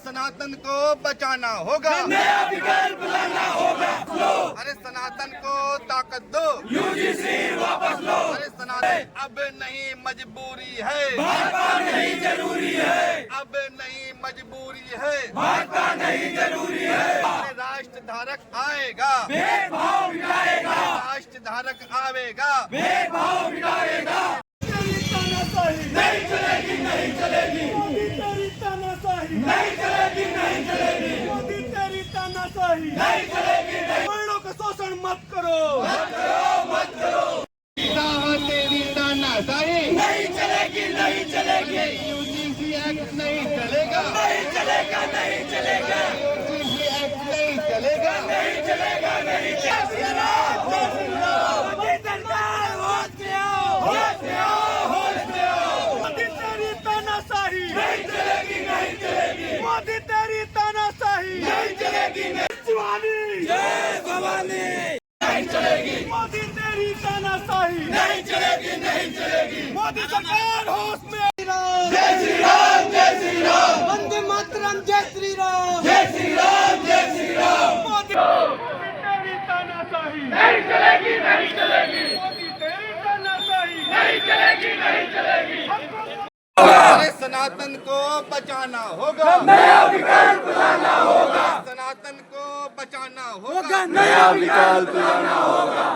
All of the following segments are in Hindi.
सनातन को बचाना होगा, नया विकल्प लाना होगा। अरे सनातन को ताकत दो, यूजीसी वापस लो। अरे सनातन अब नहीं मजबूरी है, भाजपा नहीं जरूरी है, अब नहीं मजबूरी है, भाजपा नहीं जरूरी है। अरे राष्ट्र धारक आएगा, भेदभाव मिटाएगा, राष्ट्र धारक आवेगा, भेदभाव मिटाएगा। नहीं चलेगी, नहीं चलेगी, मोदी तेरी तानाशाही नहीं चलेगी, नहीं चलेगी, मोदी तेरी तानाशाही नहीं चलेगी, वर्णों का शोषण मत करो, मत करो, मत करो। तेरी तानाशाही नहीं चलेगी, नहीं चलेगी, यूजीसी एक्ट नहीं चलेगा, नहीं चलेगा, नहीं चलेगा, यूजीसी एक्ट नहीं चलेगा, नहीं चलेगा, नहीं चलेगा। मोदी सरकार होश में आओ, होश में आओ, होश में आओ। मोदी तेरी तानाशाही नहीं चलेगी, नहीं चलेगी, मोदी तेरी तानाशाही नहीं चलेगी, नहीं। शिवानी जय भवानी। नहीं चलेगी, मोदी तेरी तानाशाही नहीं चलेगी, नहीं चलेगी। मोदी सरकार होश में आओ। जय श्री राम, जय श्री राम, वंदे मातरम, जय श्री राम, जय श्री राम, जय श्री राम। मोदी तेरी तानाशाही नहीं चलेगी, नहीं चलेगी, मोदी तेरी तानाशाही नहीं चलेगी, नहीं चलेगी। अरे सनातन को बचाना होगा, नया विकल्प लाना होगा, सनातन को बचाना होगा, नया विकल्प लाना होगा।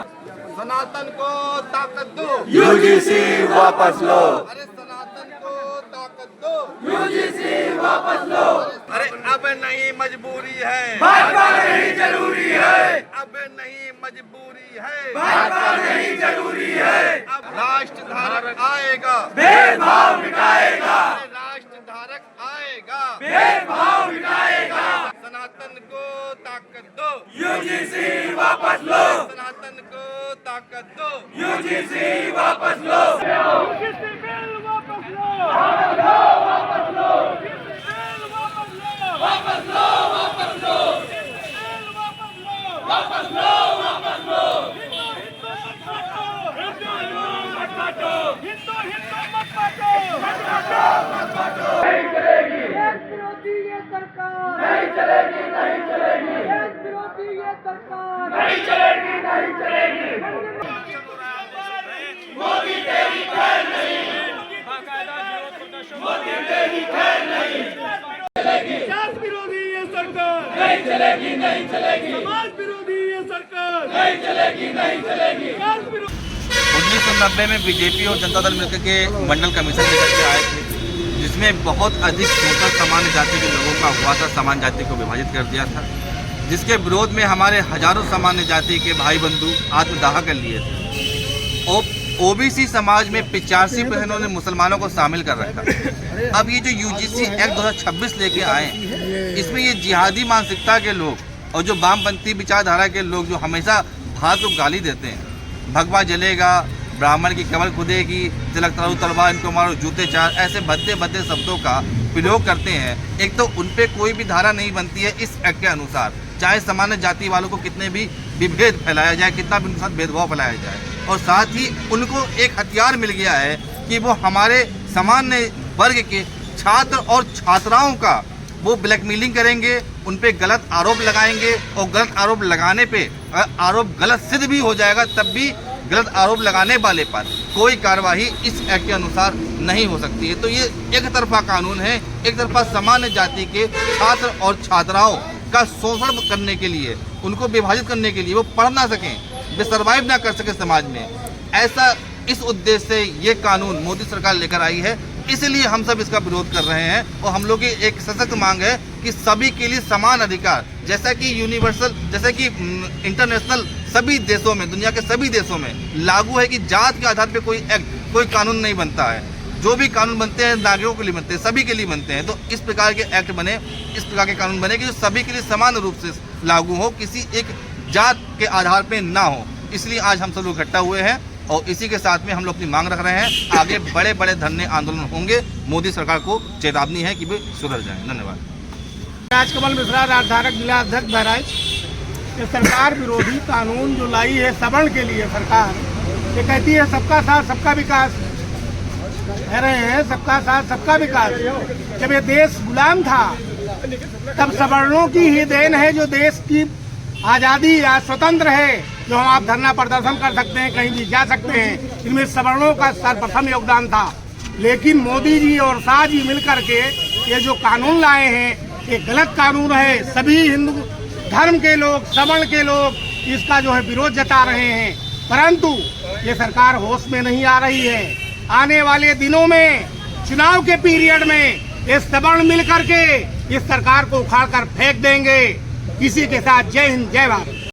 सनातन को ताकत दो, यूजीसी वापस लो, अरे सनातन को ताकत दो, यूजीसी वापस लो। अरे अब नहीं मजबूरी है, भाजपा नहीं जरूरी है, अब नहीं मजबूरी है, भाजपा नहीं जरूरी है। अब राष्ट्र धारक आएगा, भेदभाव मिटाएगा, अरे राष्ट्र धारक आएगा, भेदभाव मिटाएगा। सनातन को ताकत दो, यूजीसी वापस लो, सनातन को ताकत दो, यूजीसी वापस लो। किसी बिल वापस लो, वापस लो, वापस लो, बिल वापस लो, वापस लो, वापस लो, बिल वापस लो, वापस लो, वापस लो। हिंदू मत बांटो, हिंदू मत बांटो, मत बांटो। नहीं चलेगी, देश विरोधी ये सरकार, नहीं चलेगी, नहीं चलेगी, देश विरोधी ये सरकार, नहीं चलेगी, नहीं चलेगी। मोदी तेरी खैर नहीं, मोदी तेरी खैर नहीं। देश विरोधी ये सरकार, नहीं चलेगी, नहीं चलेगी, समाज विरोधी ये सरकार, नहीं चलेगी, नहीं चलेगी। देश विरोधी 1990 में बीजेपी और जनता दल मिलकर के मंडल कमीशन लेकर के आए थे, जिसमें बहुत अधिक शोषण सामान्य जाति के लोगों का हुआ था, सामान्य जाति को विभाजित कर दिया था, जिसके विरोध में हमारे हजारों सामान्य जाति के भाई बंधु आत्मदाह कर लिए थे। और ओबीसी समाज में 85% ने मुसलमानों को शामिल कर रखा। अब ये जो यूजीसी एक्ट 2026 लेके आए, इसमें ये जिहादी मानसिकता के लोग और जो वामपंथी विचारधारा के लोग जो हमेशा भारत को गाली देते हैं, भगवा जलेगा, ब्राह्मण की कमर खुदेगी, तिलक तराऊ तलवार इनको मारो, जूते चार, ऐसे भद्दे भद्दे शब्दों का प्रयोग करते हैं। एक तो उन पे कोई भी धारा नहीं बनती है इस एक्ट के अनुसार, चाहे सामान्य जाति वालों को कितने भी विभेद फैलाया जाए, कितना भी उनके साथ भेदभाव फैलाया जाए। और साथ ही उनको एक हथियार मिल गया है कि वो हमारे सामान्य वर्ग के छात्र और छात्राओं का वो ब्लैकमेलिंग करेंगे, उन पे गलत आरोप लगाएंगे, और गलत आरोप लगाने पे आरोप गलत सिद्ध भी हो जाएगा तब भी गलत आरोप लगाने वाले पर कोई कार्रवाई इस एक्ट के अनुसार नहीं हो सकती है। तो ये एक तरफा कानून है, एक तरफा सामान्य जाति के छात्र और छात्राओं का शोषण करने के लिए, उनको विभाजित करने के लिए, वो पढ़ ना सकें, वे सर्वाइव ना कर सके समाज में। ऐसा इस उद्देश्य से ये कानून मोदी सरकार लेकर आई है, इसलिए हम सब इसका विरोध कर रहे हैं। और हम लोग की एक सशक्त मांग है कि सभी के लिए समान अधिकार, जैसा कि यूनिवर्सल, जैसा कि इंटरनेशनल सभी देशों में, दुनिया के सभी देशों में लागू है कि जात के आधार पर कोई एक्ट, कोई कानून नहीं बनता है। जो भी कानून बनते हैं नागरिकों के लिए बनते हैं, सभी के लिए बनते हैं। तो इस प्रकार के एक्ट बने, इस प्रकार के कानून बने कि जो सभी के लिए समान रूप से लागू हो, किसी एक जात के आधार पर ना हो। इसलिए आज हम सब लोग इकट्ठा हुए हैं और इसी के साथ में हम लोग अपनी मांग रख रहे हैं। आगे बड़े बड़े धरने आंदोलन होंगे। मोदी सरकार को चेतावनी है कि वे सुधर जाएं। धन्यवाद। राजकमल मिश्रा, राजधारक जिला अध्यक्ष बहराइच। ये सरकार विरोधी कानून जो लाई है सवर्ण के लिए सरकार, ये कहती है सबका साथ सबका विकास, कह रहे हैं सबका साथ सबका विकास। जब ये देश गुलाम था तब सवर्णों की ही देन है जो देश की आज़ादी या स्वतंत्र है, जो हम आप धरना प्रदर्शन कर सकते हैं, कहीं भी जा सकते हैं, इसमें सवर्णों का सर्वप्रथम योगदान था। लेकिन मोदी जी और शाह जी मिलकर के ये जो कानून लाए हैं ये गलत कानून है। सभी हिंदू धर्म के लोग, सवर्ण के लोग इसका जो है विरोध जता रहे हैं, परंतु ये सरकार होश में नहीं आ रही है। आने वाले दिनों में चुनाव के पीरियड में ये सवर्ण मिल करके इस सरकार को उखाड़ कर फेंक देंगे। इसी के साथ जय हिंद, जय भारत।